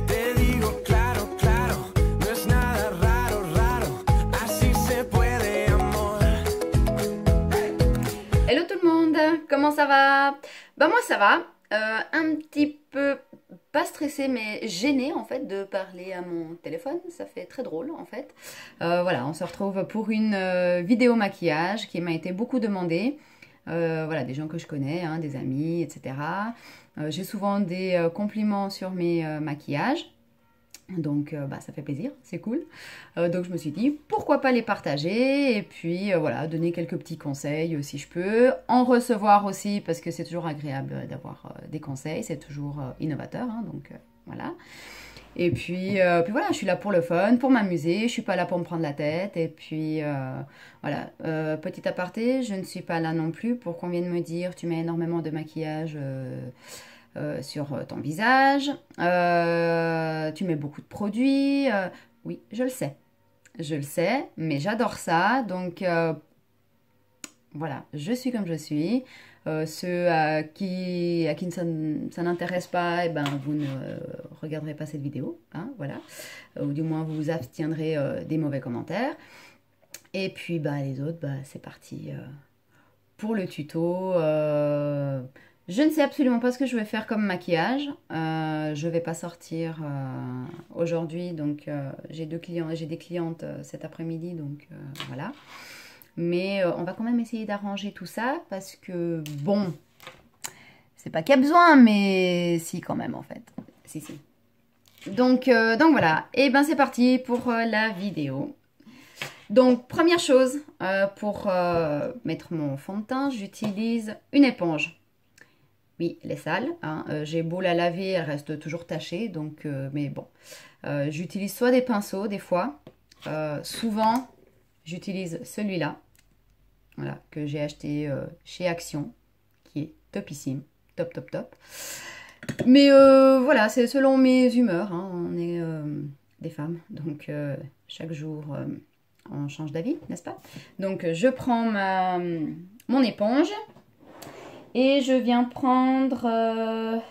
Te digo claro, claro, no es nada raro, raro, así se puede, amor. Hello tout le monde, comment ça va? Bah moi ça va, un petit peu pas stressée mais gênée en fait de parler à mon téléphone, ça fait très drôle en fait. Voilà, on se retrouve pour une vidéo maquillage qui m'a été beaucoup demandée. Voilà, des gens que je connais, hein, des amis, etc. J'ai souvent des compliments sur mes maquillages. Donc bah, ça fait plaisir, c'est cool. Donc je me suis dit pourquoi pas les partager et puis voilà, donner quelques petits conseils si je peux. En recevoir aussi parce que c'est toujours agréable d'avoir des conseils, c'est toujours innovateur, hein, donc voilà. Et puis voilà, je suis là pour le fun, pour m'amuser, je suis pas là pour me prendre la tête. Et puis voilà, petit aparté, je ne suis pas là non plus pour qu'on vienne me dire tu mets énormément de maquillage sur ton visage, tu mets beaucoup de produits. Oui, je le sais, mais j'adore ça. Donc voilà, je suis comme je suis. Ceux à qui ça n'intéresse pas, eh ben, vous ne regarderez pas cette vidéo, hein, voilà. Ou du moins vous vous abstiendrez des mauvais commentaires. Et puis bah, les autres, bah, c'est parti pour le tuto. Je ne sais absolument pas ce que je vais faire comme maquillage. Je ne vais pas sortir aujourd'hui, donc j'ai des clientes cet après-midi, donc voilà. Mais on va quand même essayer d'arranger tout ça parce que bon, c'est pas qu'il y a besoin, mais si quand même en fait. Si. Donc voilà, et ben c'est parti pour la vidéo. Donc première chose, pour mettre mon fond de teint, j'utilise une éponge. Oui, elle est sale, hein. J'ai beau la laver, elle reste toujours tachée, donc mais bon. J'utilise soit des pinceaux des fois, souvent j'utilise celui-là, voilà, que j'ai acheté chez Action, qui est topissime, top. Mais voilà, c'est selon mes humeurs, hein. On est des femmes, donc chaque jour on change d'avis, n'est-ce pas? Donc je prends mon éponge et je viens prendre...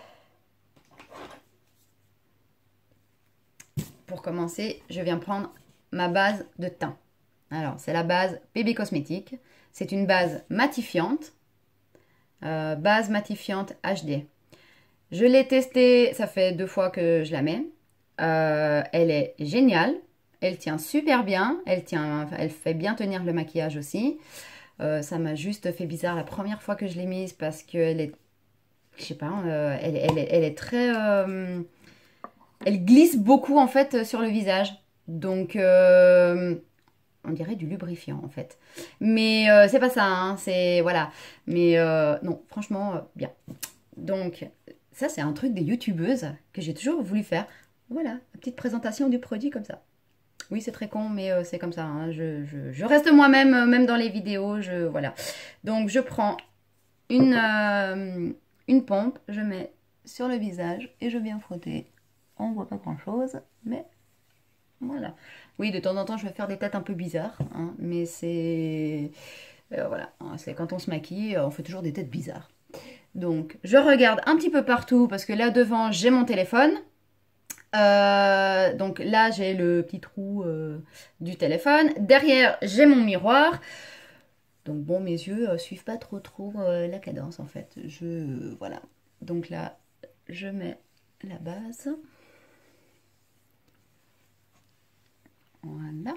pour commencer, je viens prendre ma base de teint. Alors, c'est la base Bébé Cosmétique. C'est une base matifiante. Base matifiante HD. Je l'ai testée, ça fait 2 fois que je la mets. Elle est géniale. Elle tient super bien. Elle fait bien tenir le maquillage aussi. Ça m'a juste fait bizarre la première fois que je l'ai mise parce qu'elle est... Je sais pas, elle est très... elle glisse beaucoup en fait sur le visage. Donc... on dirait du lubrifiant en fait. Mais c'est pas ça, hein, c'est... Voilà. Mais non, franchement, bien. Donc, ça c'est un truc des youtubeuses que j'ai toujours voulu faire. Voilà, une petite présentation du produit comme ça. Oui, c'est très con, mais c'est comme ça, hein. Je reste moi-même, même dans les vidéos, voilà. Donc, je prends une pompe, je mets sur le visage et je viens frotter. On voit pas grand-chose, mais... Voilà. Oui, de temps en temps, je vais faire des têtes un peu bizarres, hein, mais c'est... voilà, c'est quand on se maquille, on fait toujours des têtes bizarres. Donc, je regarde un petit peu partout, parce que là, devant, j'ai mon téléphone. Donc là, j'ai le petit trou du téléphone. Derrière, j'ai mon miroir. Donc bon, mes yeux suivent pas trop la cadence, en fait. Voilà. Donc là, je mets la base. Voilà.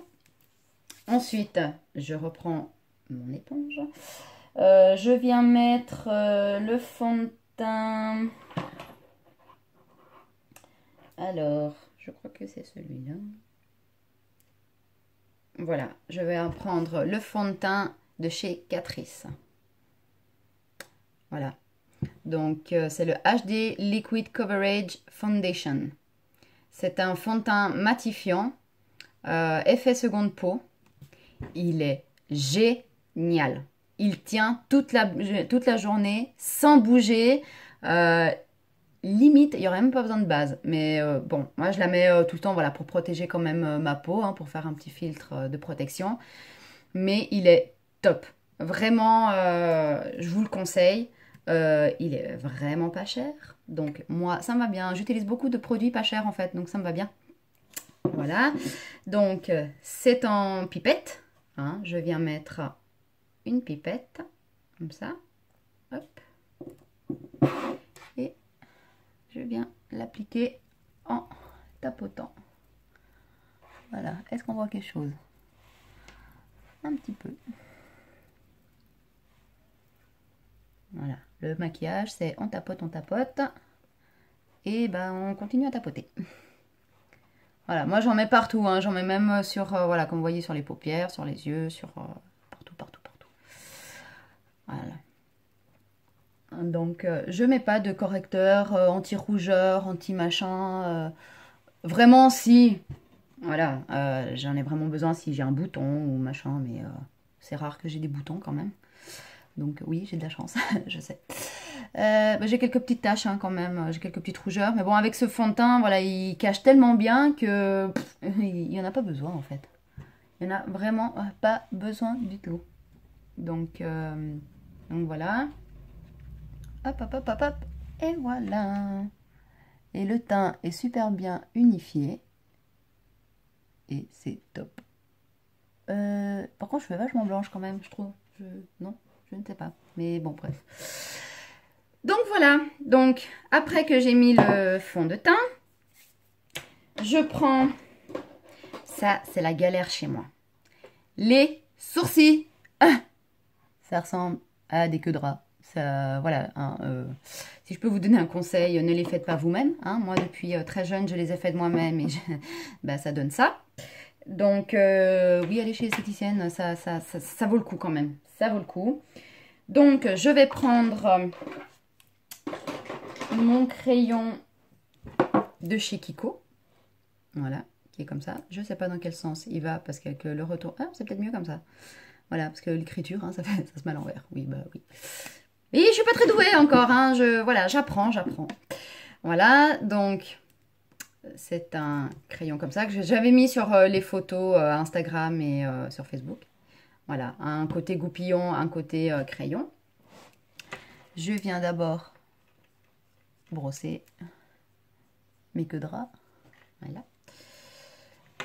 Ensuite, je reprends mon éponge. Je viens mettre le fond de teint. Alors, je crois que c'est celui-là. Voilà, je vais en prendre le fond de teint de chez Catrice. Voilà. Donc, c'est le HD Liquid Coverage Foundation. C'est un fond de teint matifiant. Effet seconde peau, il est génial. Il tient toute la journée sans bouger. Limite, il n'y aurait même pas besoin de base. Mais bon, moi je la mets tout le temps, voilà, pour protéger quand même ma peau, hein, pour faire un petit filtre de protection. Mais il est top. Vraiment, je vous le conseille. Il est vraiment pas cher. Donc moi, ça me va bien. J'utilise beaucoup de produits pas chers en fait, donc ça me va bien. Voilà. Donc c'est en pipette. Hein. Je viens mettre une pipette, comme ça. Hop. Et je viens l'appliquer en tapotant. Voilà. Est-ce qu'on voit quelque chose? Un petit peu. Voilà. Le maquillage, c'est on tapote, et ben on continue à tapoter. Voilà, moi j'en mets partout, hein. J'en mets même sur, voilà, comme vous voyez, sur les paupières, sur les yeux, sur partout, partout, partout. Voilà. Donc je mets pas de correcteur anti-rougeur, anti-machin. Vraiment si, voilà, j'en ai vraiment besoin si j'ai un bouton ou machin, mais c'est rare que j'ai des boutons quand même. Donc oui, j'ai de la chance, je sais. Bah, j'ai quelques petites taches hein, quand même, j'ai quelques petites rougeurs. Mais bon, avec ce fond de teint, voilà, il cache tellement bien que il n'y en a pas besoin en fait. Il n'y en a vraiment pas besoin du tout. Donc voilà. Hop, hop, hop, hop, hop. Et voilà. Et le teint est super bien unifié. Et c'est top. Par contre, je fais vachement blanche quand même, je trouve. Non, je ne sais pas. Mais bon, bref. Donc voilà. Donc, après que j'ai mis le fond de teint, je prends... Ça, c'est la galère chez moi. Les sourcils. Ah, ça ressemble à des queues de rat. Ça, voilà. Hein, si je peux vous donner un conseil, ne les faites pas vous-même. Hein. Moi, depuis très jeune, je les ai faites moi-même et bah, ça donne ça. Donc, oui, aller chez l'esthéticienne, ça vaut le coup quand même. Ça vaut le coup. Donc, je vais prendre mon crayon de chez Kiko. Voilà, qui est comme ça. Je ne sais pas dans quel sens il va parce qu'avec le retour... Ah, c'est peut-être mieux comme ça. Voilà, parce que l'écriture, hein, ça se met à l'envers. Oui, bah oui. Et je suis pas très douée encore. Hein, voilà, j'apprends. Voilà, donc... C'est un crayon comme ça que j'avais mis sur les photos Instagram et sur Facebook. Voilà, un côté goupillon, un côté crayon. Je viens d'abord brosser mes queues de rat. Voilà.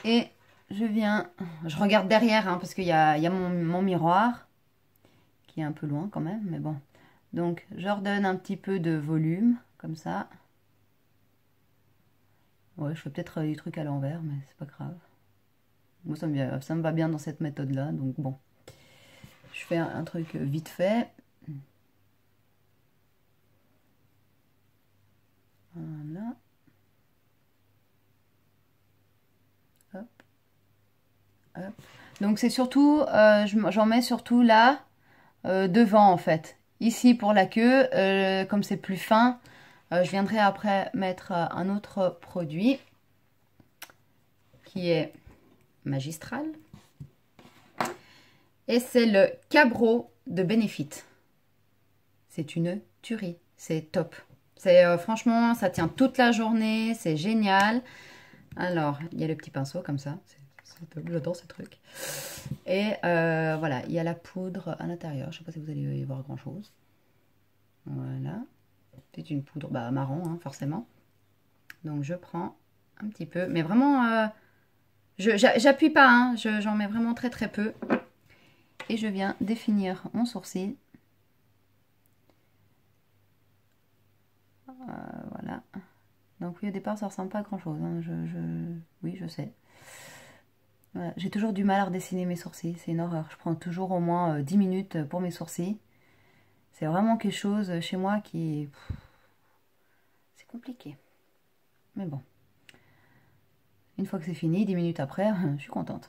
Et je regarde derrière hein, parce qu'il y a mon miroir qui est un peu loin quand même, mais bon. Donc, je redonne un petit peu de volume, comme ça. Ouais, je fais peut-être des trucs à l'envers, mais c'est pas grave. Moi, ça me va bien dans cette méthode-là, donc bon. Je fais un truc vite fait. Voilà. Hop. Hop. Donc c'est surtout, j'en mets surtout là, devant en fait. Ici pour la queue, comme c'est plus fin, je viendrai après mettre un autre produit qui est magistral. Et c'est le Cabro de Benefit. C'est une tuerie, c'est top. Franchement, ça tient toute la journée, c'est génial. Alors, il y a le petit pinceau comme ça, c'est top, j'adore ce truc. Et voilà, il y a la poudre à l'intérieur, je ne sais pas si vous allez y voir grand chose. Voilà, c'est une poudre marron, hein, forcément. Donc je prends un petit peu, mais vraiment, j'appuie pas, hein, j'en mets vraiment très très peu. Et je viens définir mon sourcil. Voilà. Donc oui, au départ, ça ressemble pas à grand chose. Hein. Oui, je sais. Voilà. J'ai toujours du mal à redessiner mes sourcils. C'est une horreur. Je prends toujours au moins 10 minutes pour mes sourcils. C'est vraiment quelque chose chez moi qui est... C'est compliqué. Mais bon. Une fois que c'est fini, 10 minutes après, je suis contente.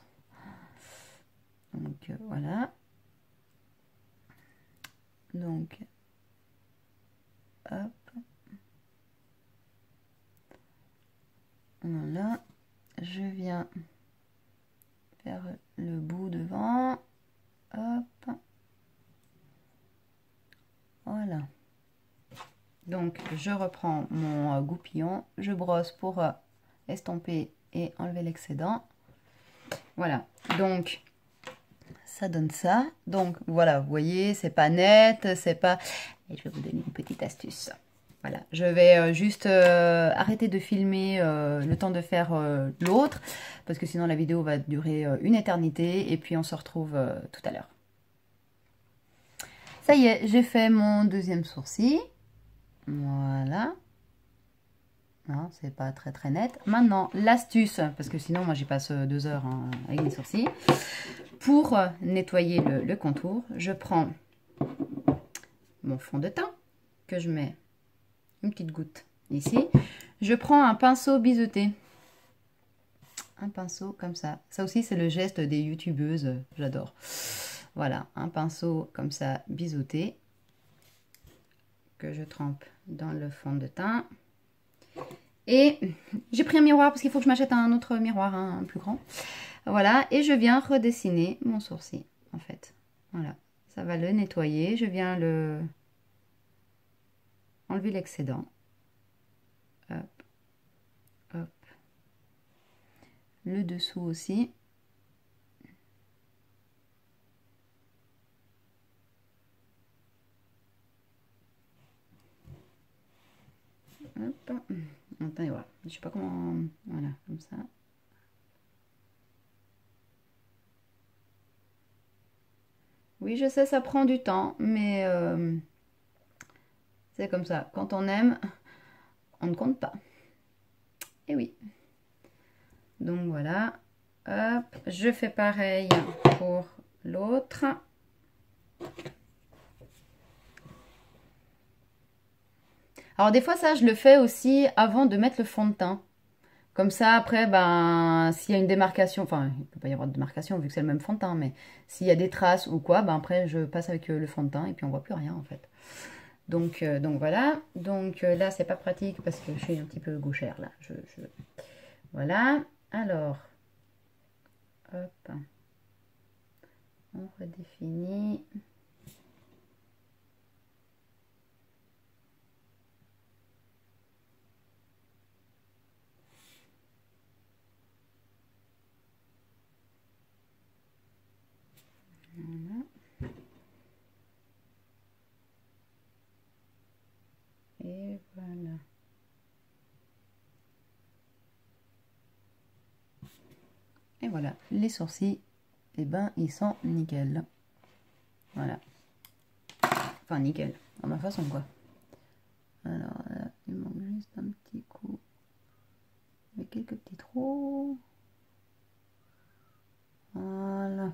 Donc voilà. Donc, hop. Voilà. Je viens faire le bout devant. Hop. Voilà. Donc, je reprends mon goupillon. Je brosse pour estomper et enlever l'excédent. Voilà. Donc, Ça donne ça. Donc voilà, vous voyez, c'est pas net, c'est pas... Et je vais vous donner une petite astuce. Voilà, je vais juste arrêter de filmer le temps de faire l'autre, parce que sinon la vidéo va durer une éternité, et puis on se retrouve tout à l'heure. Ça y est, j'ai fait mon deuxième sourcil. Voilà. Non, c'est pas très très net. Maintenant, l'astuce, parce que sinon moi j'y passe 2 heures hein, avec mes sourcils. Pour nettoyer le contour, je prends mon fond de teint, que je mets une petite goutte ici. Je prends un pinceau biseauté. Un pinceau comme ça. Ça aussi, c'est le geste des youtubeuses. J'adore. Voilà, un pinceau comme ça biseauté que je trempe dans le fond de teint. Et j'ai pris un miroir parce qu'il faut que je m'achète un autre miroir, hein, un plus grand. Voilà, et je viens redessiner mon sourcil, en fait. Voilà, ça va le nettoyer. Je viens le enlever l'excédent. Hop, hop. Le dessous aussi. Hop. Attendez, voilà. Je sais pas comment... Voilà, comme ça. Oui, je sais, ça prend du temps, mais c'est comme ça. Quand on aime, on ne compte pas. Et oui. Donc voilà. Hop, je fais pareil pour l'autre. Alors des fois ça je le fais aussi avant de mettre le fond de teint. Comme ça après ben s'il y a une démarcation, enfin il ne peut pas y avoir de démarcation vu que c'est le même fond de teint, mais s'il y a des traces ou quoi, ben après je passe avec le fond de teint et puis on voit plus rien en fait. Donc voilà, donc là c'est pas pratique parce que je suis un petit peu gauchère là. Voilà, alors hop, on redéfinit. Voilà. Et voilà. Et voilà, les sourcils, et ben ils sont nickel. Voilà. Enfin nickel, à ma façon quoi. Alors là, il manque juste un petit coup. Avec quelques petits trous. Voilà.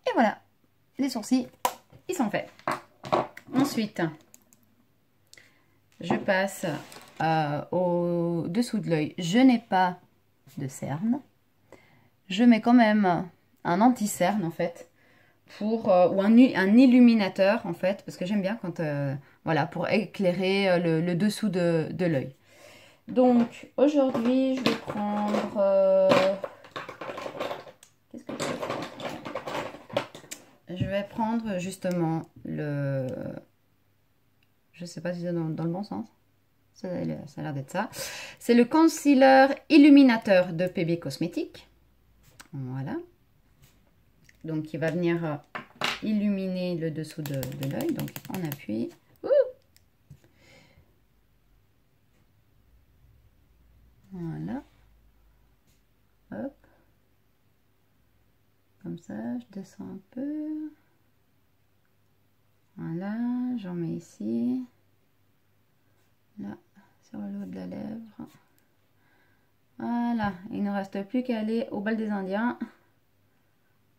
Et voilà, les sourcils, ils sont faits. Ensuite, je passe au dessous de l'œil. Je n'ai pas de cerne. Je mets quand même un anti-cerne en fait. Pour, ou un illuminateur en fait. Parce que j'aime bien quand... voilà, pour éclairer le dessous de l'œil. Donc, aujourd'hui, je vais prendre... qu'est-ce que je vais prendre? Je vais prendre justement le... Je sais pas si c'est dans le bon sens. Ça a l'air d'être ça. C'est le concealer illuminateur de PB Cosmétiques. Voilà. Donc, il va venir illuminer le dessous de l'œil. Donc, on appuie. Ouh, voilà. Hop. Comme ça, je descends un peu. Voilà, j'en mets ici. Là, sur le haut de la lèvre. Voilà, il ne reste plus qu'à aller au bal des Indiens.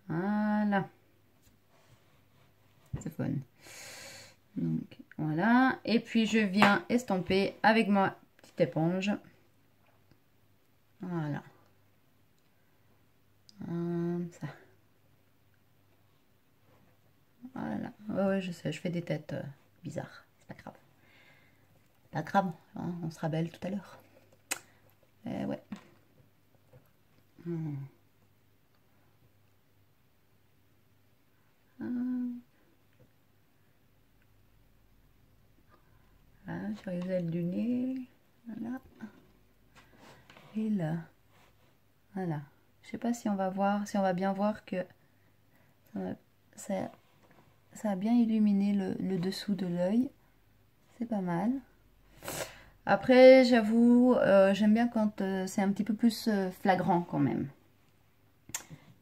Voilà. C'est fun. Donc, voilà. Et puis, je viens estomper avec ma petite éponge. Voilà. Comme ça. Voilà. Ouais, je sais, je fais des têtes bizarres. C'est pas grave. Pas grave, hein, on sera belle tout à l'heure. Ouais. Voilà, sur les ailes du nez. Voilà. Et là. Voilà. Je sais pas si on va voir, si on va bien voir que ça, ça a bien illuminé le dessous de l'œil. C'est pas mal. Après, j'avoue, j'aime bien quand c'est un petit peu plus flagrant quand même.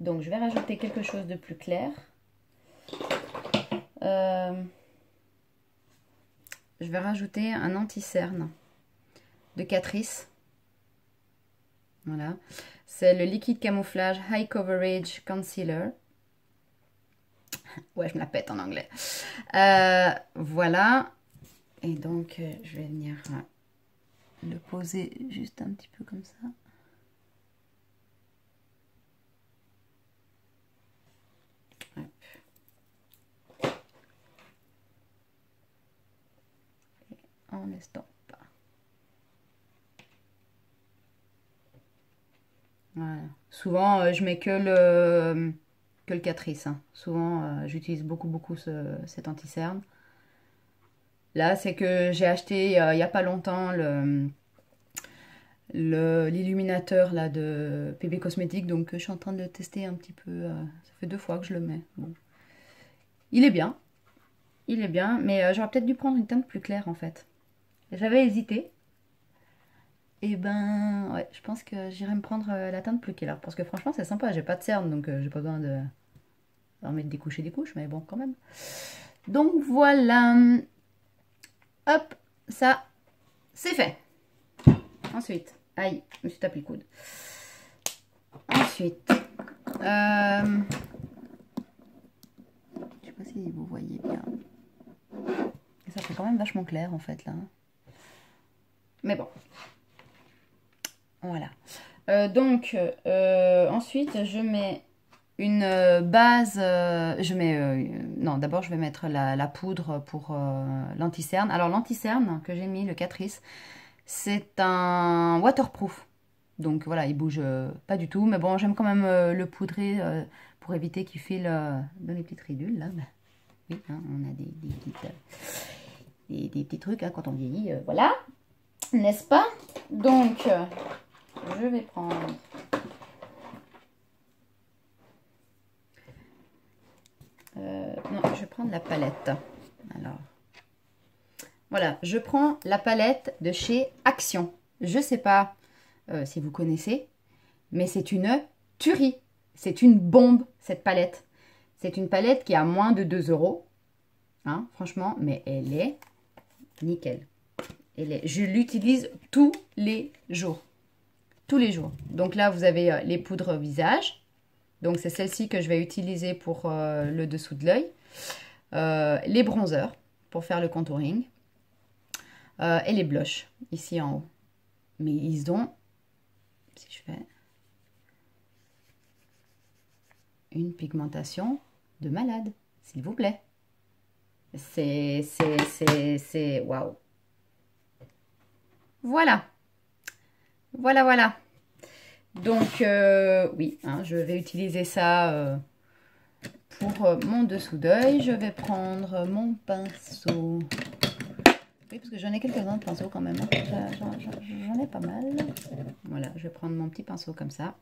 Donc, je vais rajouter quelque chose de plus clair. Je vais rajouter un anti-cerne de Catrice. Voilà. C'est le liquide camouflage High Coverage Concealer. Ouais, je me la pète en anglais. Voilà. Et donc, je vais venir le poser juste un petit peu comme ça. Hop. Et on estompe. Voilà. Souvent, je mets que le Catrice. Hein. Souvent, j'utilise beaucoup cet anti-cerne. Là, c'est que j'ai acheté il n'y a pas longtemps l'illuminateur là de PB Cosmétiques, donc je suis en train de le tester un petit peu. Ça fait 2 fois que je le mets. Bon. Il est bien, mais j'aurais peut-être dû prendre une teinte plus claire en fait. J'avais hésité. Et ben, ouais, je pense que j'irai me prendre la teinte plus claire, parce que franchement c'est sympa. J'ai pas de cerne, donc j'ai pas besoin de en mettre des couches, mais bon quand même. Donc voilà. Hop, ça, c'est fait. Ensuite, aïe, je me suis tapé le coude. Ensuite, je sais pas si vous voyez bien. Ça fait quand même vachement clair en fait là. Mais bon. Voilà. Ensuite, je mets une base. Non, d'abord, je vais mettre la poudre pour l'anti-cerne. Alors, l'anti-cerne que j'ai mis, le Catrice, c'est un waterproof. Donc voilà, il bouge pas du tout. Mais bon, j'aime quand même le poudrer pour éviter qu'il file dans les petites ridules. Là. Ben, oui, hein, on a des petits trucs hein, quand on vieillit. Voilà, n'est-ce pas? Donc, je vais prendre... non, je vais prendre la palette. Alors, voilà, je prends la palette de chez Action. Je sais pas si vous connaissez, mais c'est une tuerie. C'est une bombe, cette palette. C'est une palette qui a moins de 2 €. Hein, franchement, mais elle est nickel. Je l'utilise tous les jours. Tous les jours. Donc là, vous avez les poudres visage. Donc c'est celle-ci que je vais utiliser pour le dessous de l'œil. Les bronzers pour faire le contouring. Et les blushs ici en haut. Mais ils ont, si je fais, une pigmentation de malade, s'il vous plaît. C'est waouh. Voilà. Voilà. Donc, oui, hein, je vais utiliser ça pour mon dessous d'œil. Je vais prendre mon pinceau. Oui, parce que j'en ai quelques-uns de pinceaux quand même. Hein. J'en ai pas mal. Voilà, je vais prendre mon petit pinceau comme ça.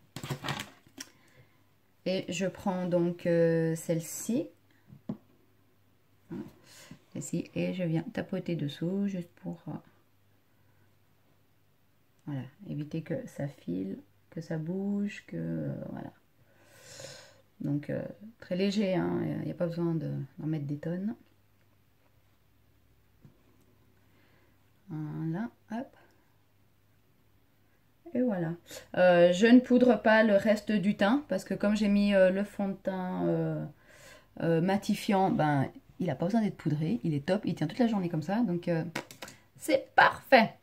Et je prends donc celle-ci. Celle-ci. Et je viens tapoter dessous juste pour... voilà, éviter que ça file, que ça bouge, que... voilà. Donc, très léger, hein, il n'y a pas besoin d'en mettre des tonnes. Voilà, hop. Et voilà. Je ne poudre pas le reste du teint, parce que comme j'ai mis le fond de teint matifiant, ben, il n'a pas besoin d'être poudré. Il est top, il tient toute la journée comme ça, donc c'est parfait.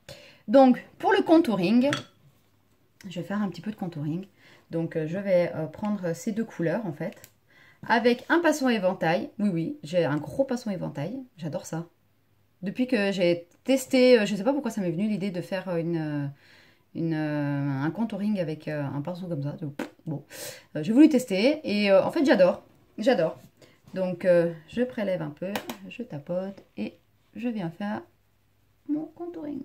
Donc, pour le contouring, je vais faire un petit peu de contouring. Donc, je vais prendre ces 2 couleurs, en fait, avec un pinceau éventail. Oui, j'ai un gros pinceau éventail. J'adore ça. Depuis que j'ai testé, je ne sais pas pourquoi ça m'est venu l'idée de faire un contouring avec un pinceau comme ça. Donc, bon, j'ai voulu tester et en fait, j'adore. Donc, je prélève un peu, je tapote et je viens faire mon contouring.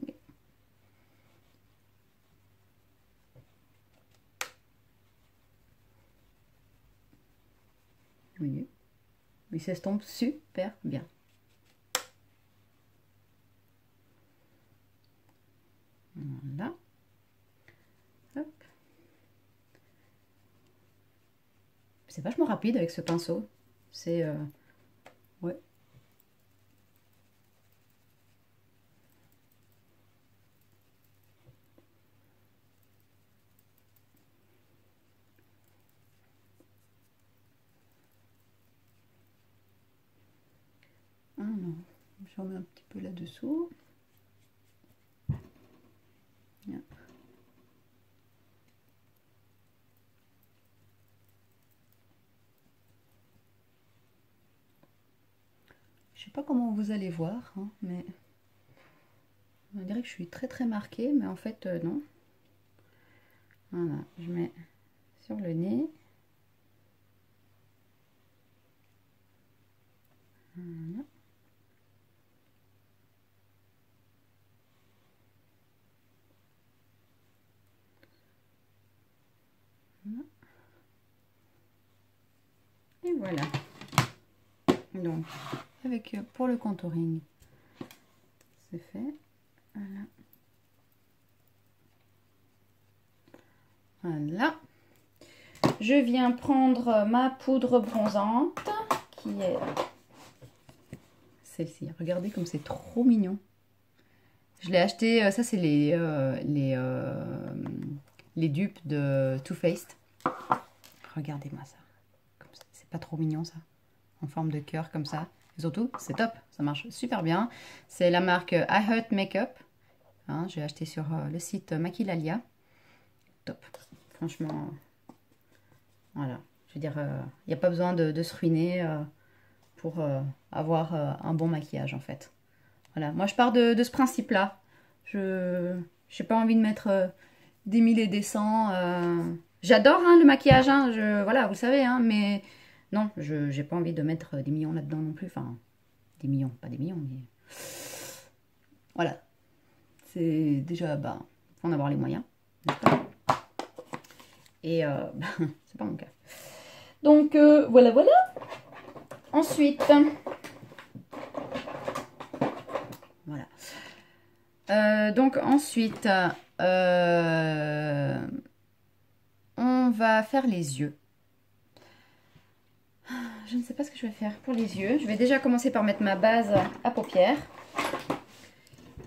voyez, il s'estompe super bien. Voilà. Hop. C'est vachement rapide avec ce pinceau. C'est... ouais. Ah non, je remets un petit peu là-dessous. Bien. Je sais pas comment vous allez voir, hein, mais on dirait que je suis très marquée, mais en fait non. Voilà, je mets sur le nez. Voilà. Et voilà. Donc, avec pour le contouring, c'est fait. Voilà. Voilà. Je viens prendre ma poudre bronzante, qui est celle-ci. Regardez comme c'est trop mignon. Je l'ai acheté, ça c'est les dupes de Too Faced. Regardez-moi ça. C'est pas trop mignon ça, en forme de cœur comme ça. Et surtout, c'est top, ça marche super bien. C'est la marque I Heart Makeup. Hein, j'ai acheté sur le site Maquilalia. Top, franchement, voilà. Je veux dire, il n'y a pas besoin de se ruiner pour avoir un bon maquillage en fait. Voilà, moi je pars de ce principe-là. Je n'ai pas envie de mettre des mille et des cents. J'adore hein, le maquillage, hein, voilà, vous le savez, hein, mais non, je n'ai pas envie de mettre des millions là-dedans non plus. Enfin, des millions, pas des millions, mais voilà. C'est déjà, bah, faut en avoir les moyens. Et c'est pas mon cas. Donc voilà. Ensuite, voilà. Donc ensuite, on va faire les yeux. Je ne sais pas ce que je vais faire pour les yeux. Je vais déjà commencer par mettre ma base à paupières,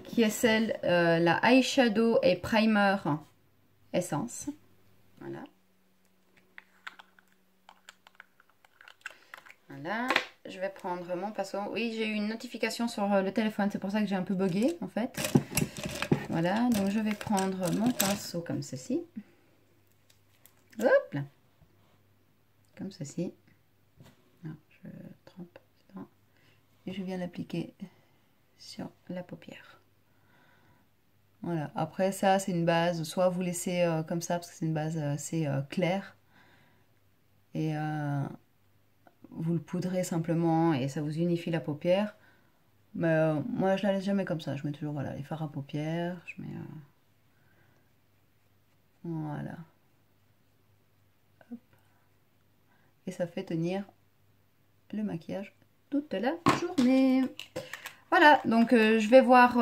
qui est celle, la Eyeshadow et Primer Essence. Voilà. Voilà. Je vais prendre mon pinceau. Oui, j'ai eu une notification sur le téléphone, c'est pour ça que j'ai un peu bugué en fait. Voilà, donc je vais prendre mon pinceau comme ceci. Hop là. Comme ceci. Non, je trempe. Et je viens l'appliquer sur la paupière. Voilà, après ça c'est une base, soit vous laissez comme ça parce que c'est une base assez claire. Et vous le poudrez simplement et ça vous unifie la paupière. Mais moi je la laisse jamais comme ça, je mets toujours voilà, les fards à paupières, je mets voilà. Hop. Et ça fait tenir le maquillage toute la journée. Voilà, donc je vais voir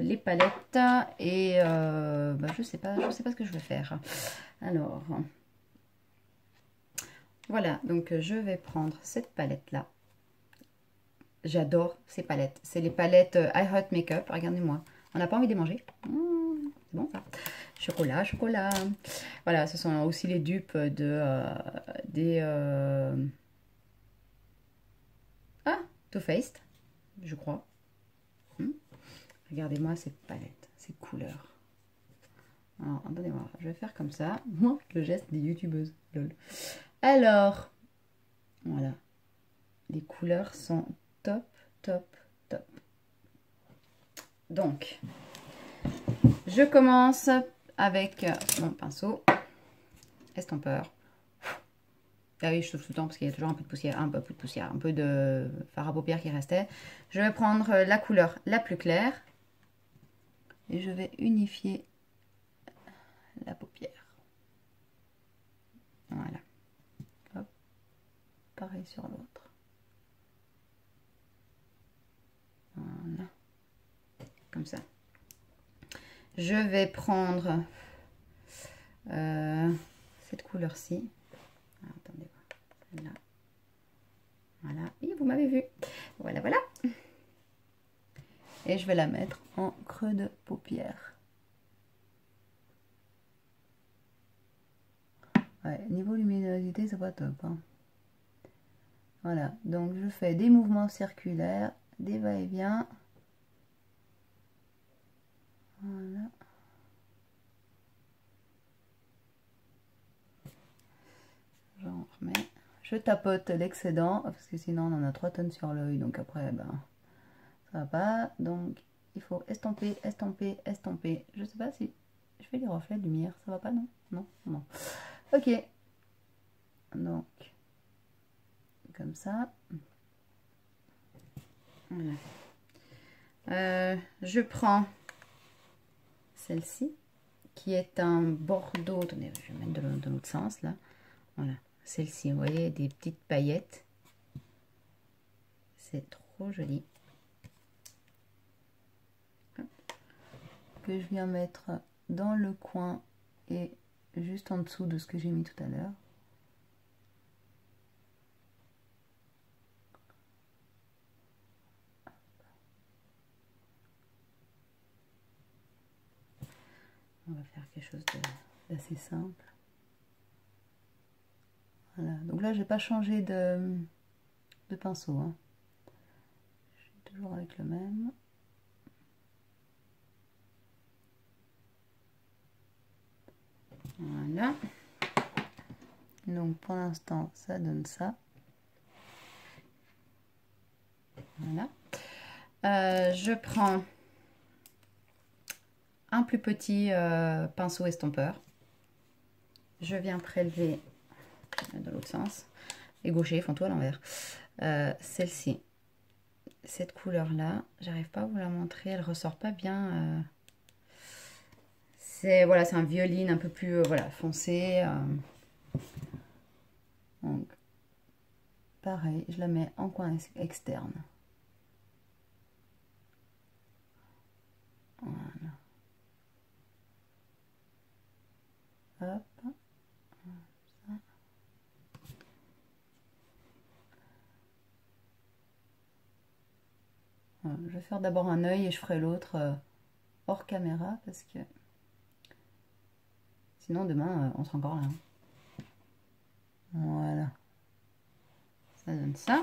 les palettes et bah, je sais pas ce que je vais faire. Alors voilà, donc je vais prendre cette palette là. J'adore ces palettes. C'est les palettes I Heart Makeup. Regardez-moi. On n'a pas envie de les manger. C'est bon ça. Chocolat, chocolat. Voilà, ce sont aussi les dupes de Ah, Too Faced, je crois. Regardez-moi ces palettes, ces couleurs. Alors, attendez-moi, je vais faire comme ça. Moi, le geste des youtubeuses. Lol. Alors, voilà. Les couleurs sont top, top, top. Donc, je commence avec mon pinceau estompeur. Ah oui, je souffle tout le temps parce qu'il y a toujours un peu de poussière, un peu de fard à paupières qui restait. Je vais prendre la couleur la plus claire et je vais unifier la paupière. Voilà. Hop. pareil sur l'autre. Voilà. Comme ça. Je vais prendre cette couleur-ci. Attendez, celle-là. Voilà. Et vous m'avez vu. Voilà, voilà. Et je vais la mettre en creux de paupière. Ouais, niveau luminosité, c'est pas top. Hein. Voilà. Donc, je fais des mouvements circulaires, des va-et-vient. Voilà. J'en remets. Je tapote l'excédent parce que sinon on en a 3 tonnes sur l'œil, donc après ben ça va pas. Donc il faut estomper, estomper, estomper. Je sais pas si je fais les reflets de lumière, ça va pas, non? Non, non. Ok. Donc comme ça. Voilà. Je prends celle-ci qui est un bordeaux. Attendez, je vais mettre de l'autre sens là. Voilà. Celle-ci, vous voyez, des petites paillettes. C'est trop joli. Que je viens mettre dans le coin et juste en dessous de ce que j'ai mis tout à l'heure. On va faire quelque chose d'assez simple. Voilà, donc là, j'ai pas changé de pinceau. Hein. Je suis toujours avec le même. Voilà. Donc pour l'instant, ça donne ça. Voilà. Je prends un plus petit pinceau estompeur. Je viens prélever de l'autre sens. Les gauchers font tout à l'envers. Celle-ci, cette couleur-là, j'arrive pas à vous la montrer, elle ressort pas bien. C'est voilà, c'est un violine un peu plus voilà, foncé. Donc, pareil, je la mets en coin externe. Voilà. Hop. Voilà, je vais faire d'abord un œil et je ferai l'autre hors caméra parce que sinon demain on sera encore là. Hein. Voilà. Ça donne ça.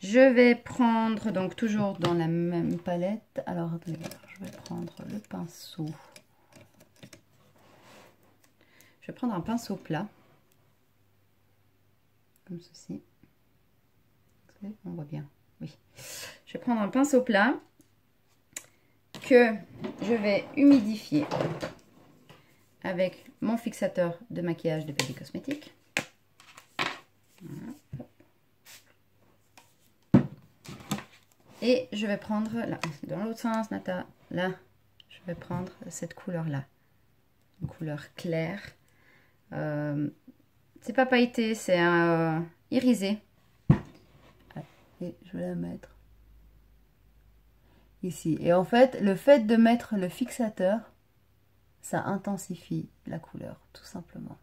Je vais prendre donc toujours dans la même palette. Alors attendez, je vais prendre le pinceau. Je vais prendre un pinceau plat. Comme ceci. On voit bien. Oui. Je vais prendre un pinceau plat que je vais humidifier avec mon fixateur de maquillage de Baby Cosmetics. Voilà. Et je vais prendre, là, dans l'autre sens, Nata, là, je vais prendre cette couleur-là. Une couleur claire. C'est pas pailleté, c'est irisé. Et je vais la mettre ici. Et en fait, le fait de mettre le fixateur, ça intensifie la couleur, tout simplement.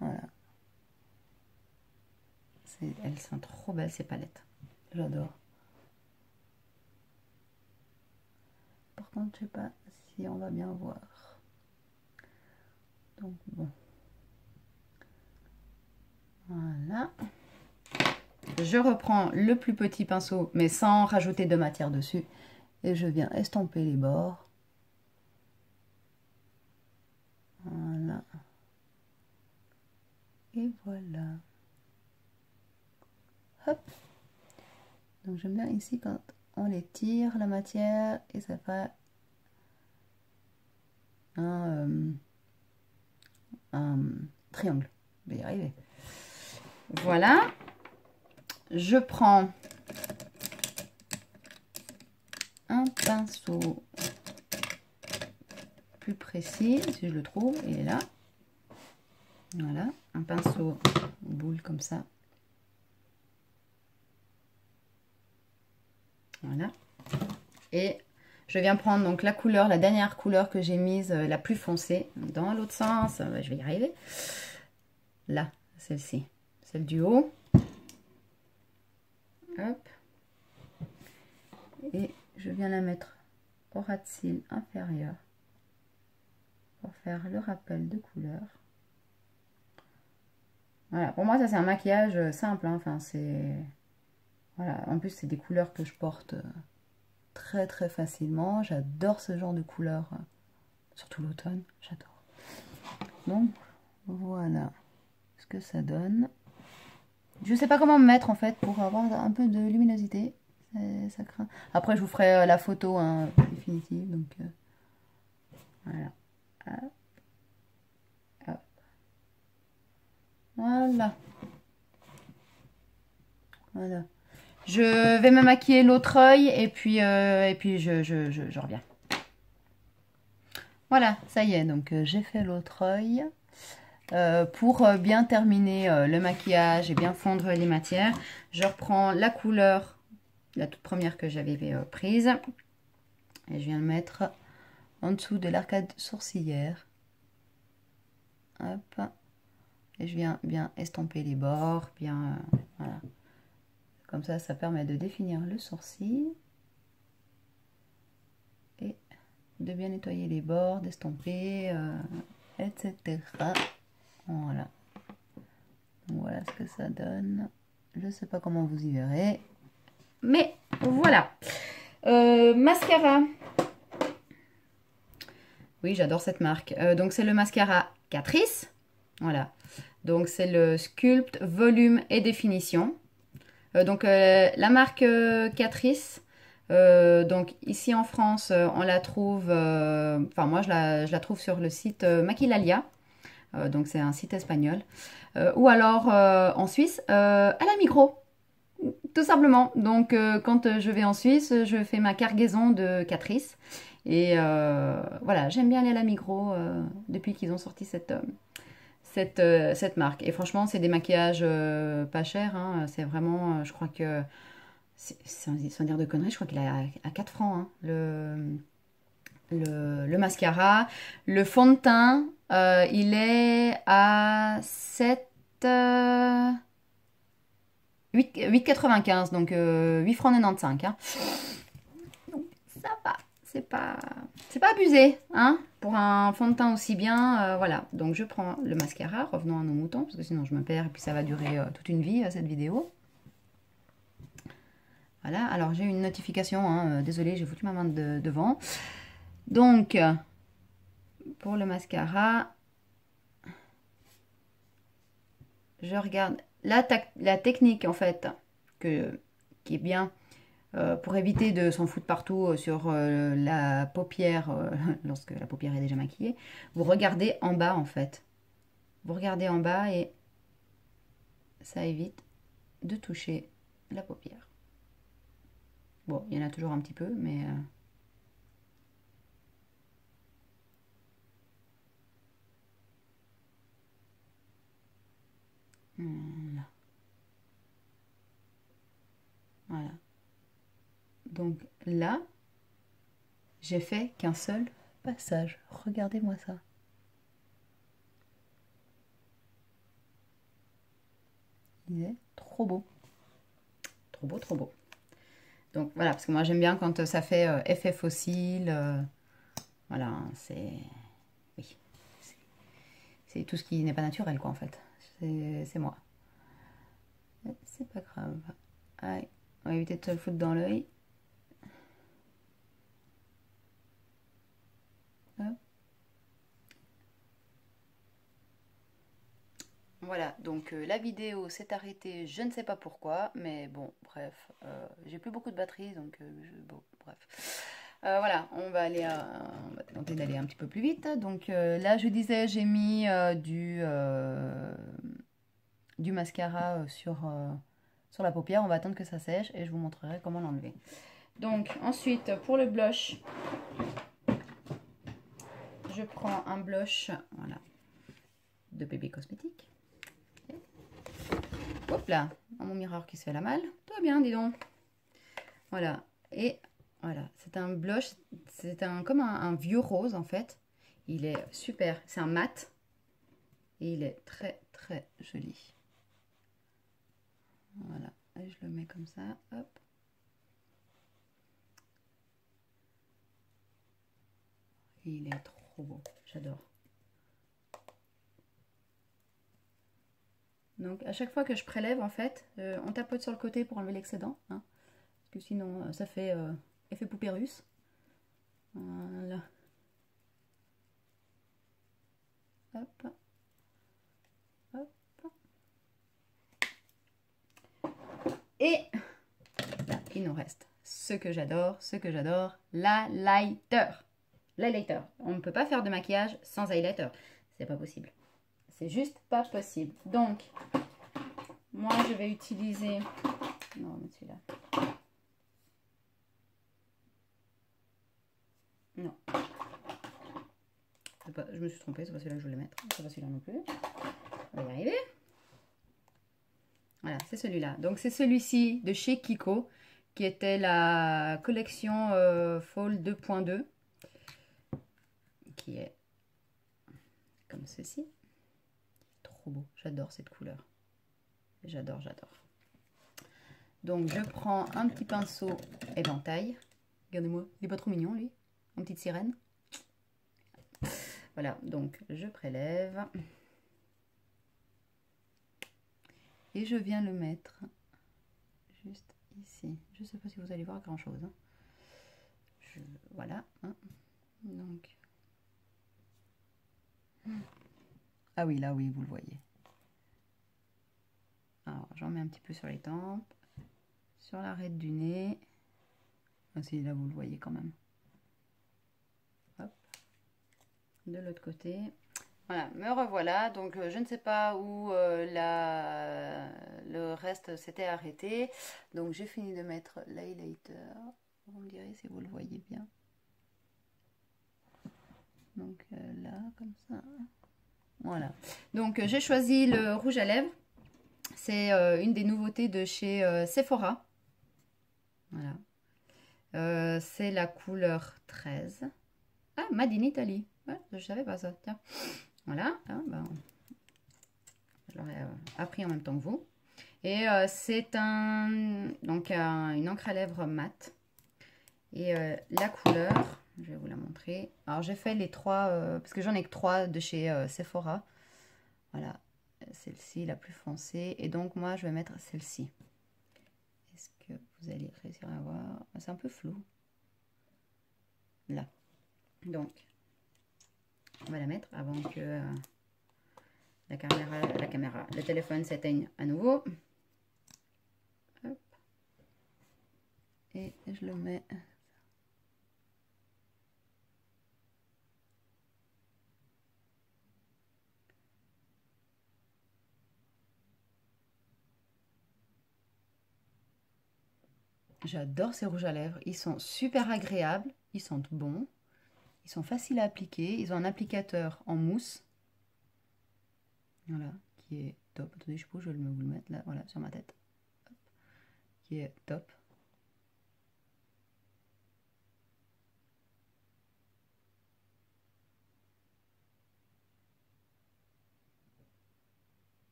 Voilà. Elles sont trop belles ces palettes. J'adore. Par contre, je sais pas si on va bien voir. Donc bon. Voilà. Je reprends le plus petit pinceau, mais sans rajouter de matière dessus. Et je viens estomper les bords. Voilà. Et voilà. Hop. Donc j'aime bien ici quand on les tire la matière et ça fait un triangle. Je vais y arriver. Voilà. Je prends un pinceau plus précis, si je le trouve, il est là. Voilà, un pinceau boule comme ça. Voilà. Et je viens prendre donc la couleur, la dernière couleur que j'ai mise, la plus foncée, dans l'autre sens. Je vais y arriver. Là, celle-ci, celle du haut. Hop. Et je viens la mettre au ras de cils inférieur pour faire le rappel de couleur. Voilà, pour moi ça c'est un maquillage simple, hein. Enfin c'est... Voilà, en plus c'est des couleurs que je porte très très facilement. J'adore ce genre de couleurs, surtout l'automne, j'adore. Donc voilà ce que ça donne. Je sais pas comment me mettre en fait pour avoir un peu de luminosité. Ça craint. Après je vous ferai la photo hein, définitive. Donc voilà. Hop. Hop. Voilà. Voilà. Je vais me maquiller l'autre œil et puis je reviens. Voilà, ça y est, donc j'ai fait l'autre œil. Pour bien terminer le maquillage et bien fondre les matières, je reprends la couleur, la toute première que j'avais prise. Et je viens le mettre en dessous de l'arcade sourcilière. Hop. Et je viens bien estomper les bords, bien... voilà. Comme ça permet de définir le sourcil. Et de bien nettoyer les bords, d'estomper, etc. Voilà. Donc voilà ce que ça donne. Je ne sais pas comment vous y verrez. Mais voilà. Mascara. Oui, j'adore cette marque. Donc c'est le mascara Catrice. Voilà. Donc c'est le Sculpt Volume et Définition. Donc la marque Catrice. Donc ici en France, on la trouve... Enfin moi je la trouve sur le site Maquillalia. Donc c'est un site espagnol. Ou alors en Suisse, à la Migros. Tout simplement. Donc quand je vais en Suisse, je fais ma cargaison de Catrice. Et voilà, j'aime bien aller à la Migros depuis qu'ils ont sorti cette marque. Et franchement, c'est des maquillages pas chers. Hein. C'est vraiment, je crois que, sans dire de conneries, je crois qu'il est à 4 francs. Hein. Le mascara. Le fond de teint, il est à 8,95, donc 8 francs 95. Hein. Donc, ça va, c'est pas abusé, hein, pour un fond de teint aussi bien. Voilà, donc je prends le mascara, revenons à nos moutons, parce que sinon je me perds et puis ça va durer toute une vie, cette vidéo. Voilà, alors j'ai une notification, hein, désolée, j'ai foutu ma main devant. Donc, pour le mascara, je regarde la technique en fait qui est bien pour éviter de s'en foutre partout sur la paupière lorsque la paupière est déjà maquillée. Vous regardez en bas en fait. Vous regardez en bas et ça évite de toucher la paupière. Bon, il y en a toujours un petit peu, mais... Voilà. Voilà. Donc là, j'ai fait qu'un seul passage. Regardez-moi ça. Il est trop beau. Trop beau, trop beau. Donc voilà, parce que moi j'aime bien quand ça fait effet fossile. Voilà, c'est... Oui. C'est tout ce qui n'est pas naturel, quoi, en fait. C'est moi. C'est pas grave. Allez, on va éviter de se le foutre dans l'œil. Voilà, donc la vidéo s'est arrêtée, je ne sais pas pourquoi, mais bon, bref, j'ai plus beaucoup de batterie, donc bon, bref. Voilà, on va tenter d'aller un petit peu plus vite. Donc là, je disais, j'ai mis du mascara sur la paupière. On va attendre que ça sèche et je vous montrerai comment l'enlever. Donc ensuite, pour le blush, je prends un blush, voilà, de bébé cosmétique. Hop là, mon miroir qui se fait la malle. Tout va bien, dis donc. Voilà, et voilà, c'est un blush, c'est comme un vieux rose en fait. Il est super, c'est un mat. Et il est très très joli. Voilà, et je le mets comme ça, hop. Et il est trop beau, j'adore. Donc à chaque fois que je prélève en fait, on tapote sur le côté pour enlever l'excédent, hein, parce que sinon ça fait effet poupée russe. Voilà. Hop. Hop. Et là, il nous reste ce que j'adore, l'highlighter. L'highlighter. On ne peut pas faire de maquillage sans highlighter. C'est pas possible. C'est juste pas possible. Donc, moi, je vais utiliser... Non, mais celui-là. Non. Pas... Je me suis trompée, c'est pas celui-là que je voulais mettre. C'est pas celui-là non plus. On va y arriver. Voilà, c'est celui-là. Donc, c'est celui-ci de chez Kiko, qui était la collection Fall 2.2, qui est comme ceci. Trop beau, j'adore cette couleur. J'adore, j'adore. Donc, je prends un petit pinceau éventail. Regardez-moi, il n'est pas trop mignon, lui. Une petite sirène. Voilà, donc je prélève. Et je viens le mettre juste ici. Je ne sais pas si vous allez voir grand-chose. Hein. Voilà. Hein. Donc. Ah oui, là, oui, vous le voyez. Alors, j'en mets un petit peu sur les tempes, sur l'arête du nez. Ah si, là, vous le voyez quand même. Hop. De l'autre côté. Voilà, me revoilà. Donc, je ne sais pas où le reste s'était arrêté. Donc, j'ai fini de mettre l'highlighter. Vous me direz si vous le voyez bien. Donc, là, comme ça. Voilà. Donc, j'ai choisi le rouge à lèvres. C'est une des nouveautés de chez Sephora. Voilà. C'est la couleur 13. Ah, Made in Italy. Ouais, je ne savais pas ça. Tiens. Voilà. Ah, ben, je l'aurais appris en même temps que vous. Et c'est une encre à lèvres mat. Et la couleur, je vais vous la montrer. Alors, j'ai fait les trois, parce que j'en ai que 3 de chez Sephora. Voilà. Celle-ci, la plus foncée. Et donc, moi, je vais mettre celle-ci. Est-ce que vous allez réussir à voir? C'est un peu flou. Là. Donc, on va la mettre avant que le téléphone s'éteigne à nouveau. Hop. Et je le mets... J'adore ces rouges à lèvres. Ils sont super agréables. Ils sentent bon. Ils sont faciles à appliquer. Ils ont un applicateur en mousse. Voilà, qui est top. Attendez, je sais pas où je vais vous le mettre là. Voilà, sur ma tête. Hop. Qui est top.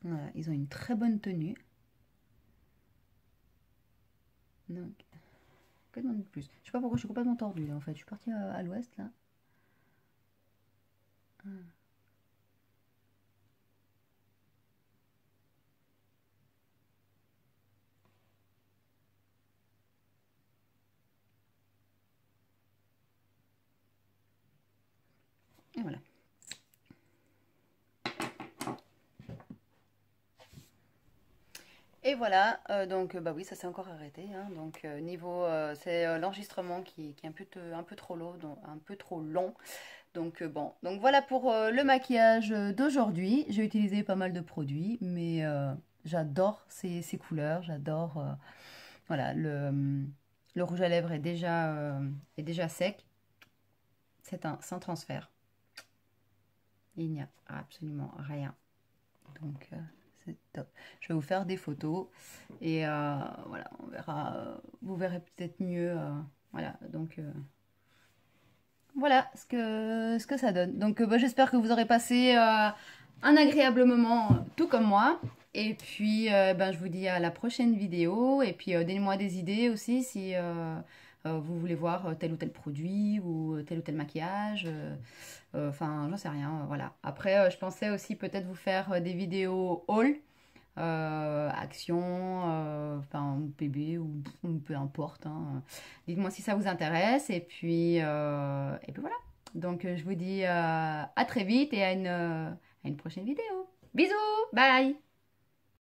Voilà, ils ont une très bonne tenue. Donc, que demander de plus? Je sais pas pourquoi je suis complètement tordue là en fait. Je suis partie à l'ouest là. Et voilà. Et voilà, donc bah oui, ça s'est encore arrêté. Hein, donc niveau, c'est l'enregistrement qui est un peu trop long, Donc bon, donc voilà pour le maquillage d'aujourd'hui. J'ai utilisé pas mal de produits, mais j'adore ces couleurs, j'adore voilà Le rouge à lèvres est déjà sec. C'est un sans transfert. Il n'y a absolument rien. Donc, c'est top. Je vais vous faire des photos et voilà, on verra. Vous verrez peut-être mieux. Voilà, donc voilà ce que ça donne. Donc, bah, j'espère que vous aurez passé un agréable moment, tout comme moi. Et puis, ben, je vous dis à la prochaine vidéo. Et puis, donnez-moi des idées aussi si vous voulez voir tel ou tel produit ou tel maquillage. Enfin, j'en sais rien. Voilà. Après, je pensais aussi peut-être vous faire des vidéos haul, action, enfin, PB ou peu importe, hein. Dites-moi si ça vous intéresse. Et puis voilà. Donc, je vous dis à très vite et à une prochaine vidéo. Bisous, bye!